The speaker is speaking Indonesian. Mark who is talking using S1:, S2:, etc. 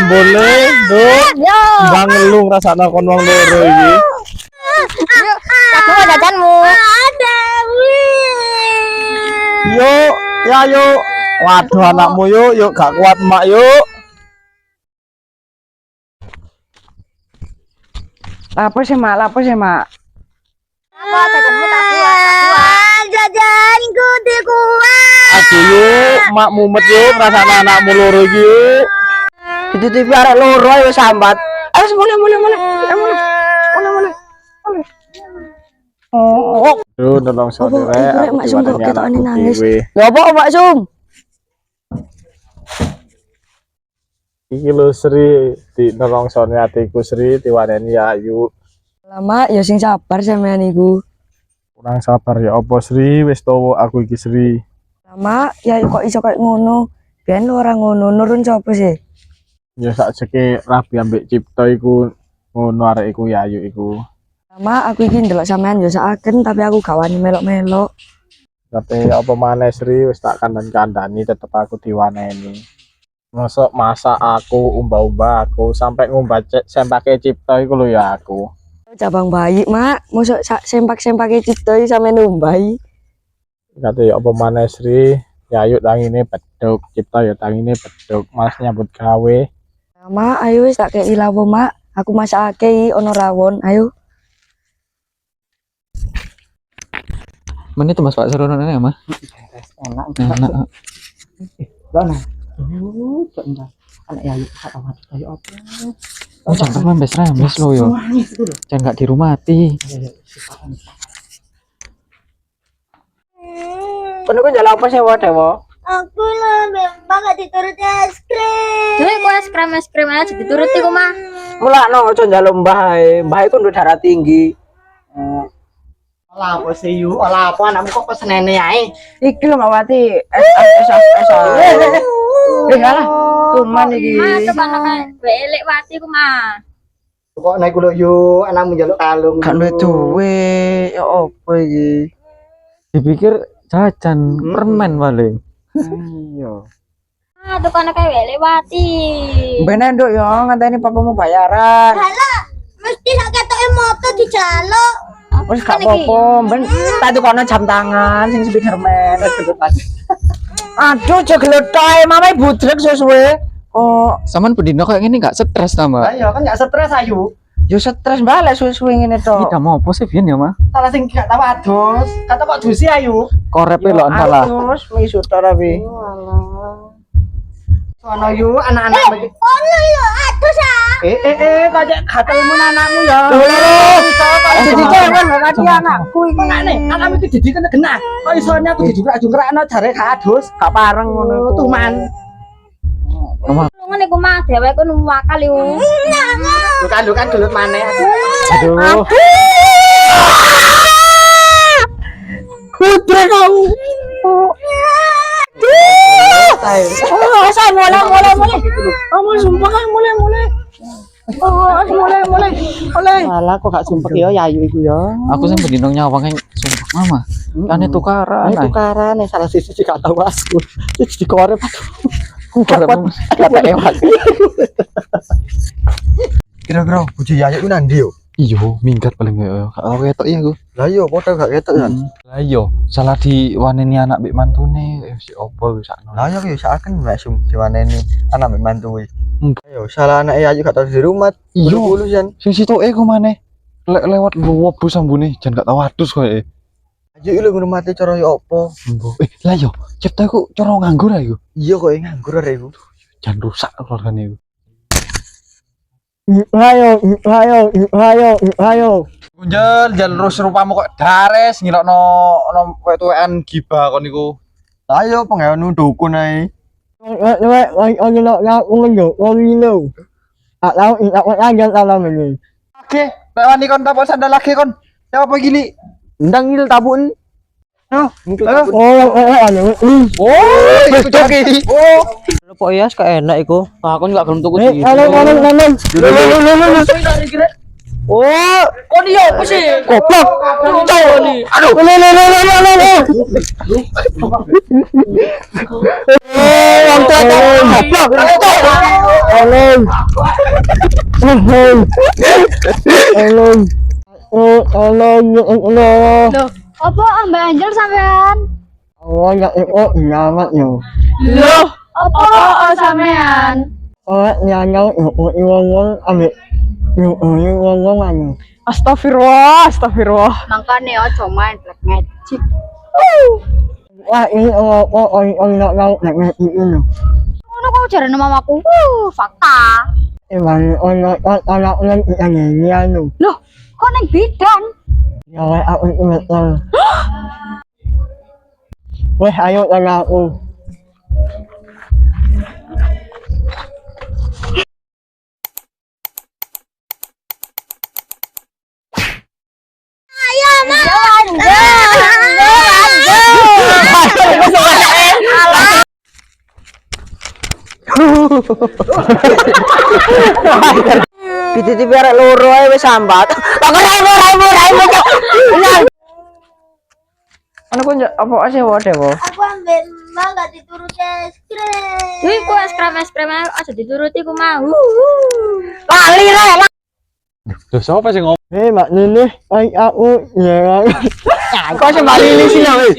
S1: boleh, Duk. Bang ngelu ngrasakno kon wong loro iki.
S2: Yuk, aku mau jajanmu.
S1: Yuk, ya yuk. Waduh anakmu yuk gak kuat mak yuk.
S3: Lapor sih mak.
S2: Apa jajanmu tak kuat. Jajanku di kuat.
S1: Aduh yuk, mak mumet yuk ngrasakno anakmu loro iki yuk.
S3: Di TV arek loro ae wis sambat. Wis mulai. Oh,
S1: Duh, nolong sore rek.
S3: Mak Sum kok ketokane nangis.
S1: Dewe.
S3: Ya apa Mak Sum?
S1: Iki lho Sri, di nolong sore atiku Sri diwaneni ya ayu.
S3: Lama ya sing sabar sampean iku.
S1: Kurang sabar ya apa Sri, wis tuwa aku iki Sri.
S3: Lama ya kok iso kayak ngono. Biyen lu ora ngono, nurun sapa sih?
S1: Ya sakjeke rabi ambek cipta iku ngono arek iku ya ayu iku.
S3: Lama aku iki ndelok sampean ya saken tapi aku gak wani melok-melok.
S1: Tapi apa maneh Sri, wis tak kandhani tetep aku diwaneni. Masa aku umba-umba aku sampai ngumbah sempake cipta iku lho ya aku.
S3: Cabang bayi mak, mosok sempak-sempake cipta iki sampe numbahi.
S1: Kate apa maneh Sri, ya ayo tangine beduk, cipta ya tangine beduk, Mas nyambut gawe.
S3: Lama ayo wis tak kei lawo mak, aku masakake iki ono rawon, ayo.
S4: Mana itu Mas Pak Sarono ya Mas?
S3: Enak.
S4: Enak.
S3: Anak yayu awat ayo apa?
S4: Oh jangan remes lo yo. Jangan gak dirumati.
S3: Kono ku njaluk apa sih wae wo?
S2: Aku lah memang gak dituruti es krim. Jadi aku es krim aja dituruti ku mah.
S3: Mulakno aja njaluk mbah ae. Mbah iku nduk darah tinggi.
S5: Olah apa sih yu? Olah apa anakmu kok pesenene ae?
S3: Iki lho Mawati, es. Alah, kuman iki.
S2: Mas coba nang elek wati ku mah.
S5: Kok naik kulo yu anakmu njaluk kalung.
S4: Gak duwe duwe. Ya apa iki? Dipikir jajan permen paling.
S1: Iya.
S2: Tukang kayak elek wati.
S3: Bener nduk yo ngenteni papamu bayaran.
S2: Halah, mesti sak ketoke motor dijaluk.
S3: Wis gak apa-apa, ben tak tukono jam tangan sing Spiderman. Aduh, jegletok mamae budrek suwe-suwe. Oh,
S4: Saman pendino kayak gini gak stres ta, Mbak?
S5: Ayo kan gak stres ayu.
S3: yo stres balik suwe-suwe ngene to.
S4: Tidak mau apa sih Bian ya, Mas?
S5: Salah sing gak tahu adus. Kata Pak Dusi ayu.
S4: Korepe lho salah.
S3: Terus misu to rapi.
S5: Sono yu anak-anak bagi.
S2: Ono lho, adus ah.
S5: Kajak gatelmu anakmu ya.
S3: Jadi jangan mati anakku iki.
S5: Anakne, anakmu iki didik kena genah. Kok isone aku dijungkrak-jungkrakno jare gak adus.
S3: Gak pareng ngono.
S5: Tuman.
S2: Ngene ku mah dheweke nu wakal yo.
S5: Dukan gelut maneh.
S1: Aduh.
S3: Putra kamu. Saya mulai. Kamu sumpah kan mulai. Mulai.
S5: Malah kok gak sumpek ya ayu iku ya.
S4: Aku sing pendino nyawang kan sumpah Mama. Kan tukaran.
S5: Tukaran salah sisi gak tahu aku. Terus dikorep.
S4: Kata ewak.
S6: Kira-kira bojo Yayu ku nandi yo?
S4: Iyo, minggat paling gak tau ketok iya aku.
S6: Lah iya padha gak ketok kan.
S4: Lah iya, salah diwaneni anak mbek mantune si opo wis sakno.
S6: Lah iya yo saken Mbak Sum diwaneni anak mbek mantu kuwi.
S4: Enggak.
S6: Ayo salah anak Yayu gak tau di rumah.
S4: Iya.
S6: Bulu-bulusan.
S4: Sing sitoke ku maneh. Lewat wobo sambune jan gak tau adus koyo.
S6: Ayo iki lho ngurmati cara yo apa?
S4: Lah yo, ciptaku cara nganggur ae iku.
S6: Iya kok nganggur arek iku.
S4: Jan rusak keluargane iku.
S6: Ayo.
S4: Jan terus rupamu kok dares ngilokno tuwekan gibah kon niku.
S6: Ayo pengen dukun ae.
S4: Oke, nek wani kon tapok sandal lagi kon. Ya apa gini?
S6: Ndang ngil tabun.
S4: Oh,
S6: Iku joki.
S3: Kok iya kok enak iku.
S5: Aku gak gelem tuku
S6: Halo.
S4: Oh,
S5: Oh iya apa sih?
S4: goblok. Aduh. Yang goblok. Tolong. Tolong. Oh, tolong ya Allah.
S2: Loh, apa Mbak Angel sampean?
S4: Allah ya ikut nyamat ya.
S2: Loh, apa sampean?
S4: Oh, nyanyau ikut iwang ambek iwang
S3: Astagfirullah, astagfirullah.
S2: Makane aja main black magic.
S4: Wah, ini orang nak tahu nak ini.
S2: Ngono kok jarane mamaku. Fakta.
S4: Emang orang anak ini anu.
S2: Loh, kok neng bidan?
S4: Ya, aku ingat. Weh, ayo tanya aku. Dititipi arek loro ae wis sambat. Raimu. Ana kok apa sih wae wo?
S2: Aku ambil mangga dituruti es krim. Wih, kok es krim aja dituruti ku mau.
S4: Lali lah.
S1: Terus siapa sih ngomong?
S4: Mak Nini, aku ya. Kok sembali sini wis.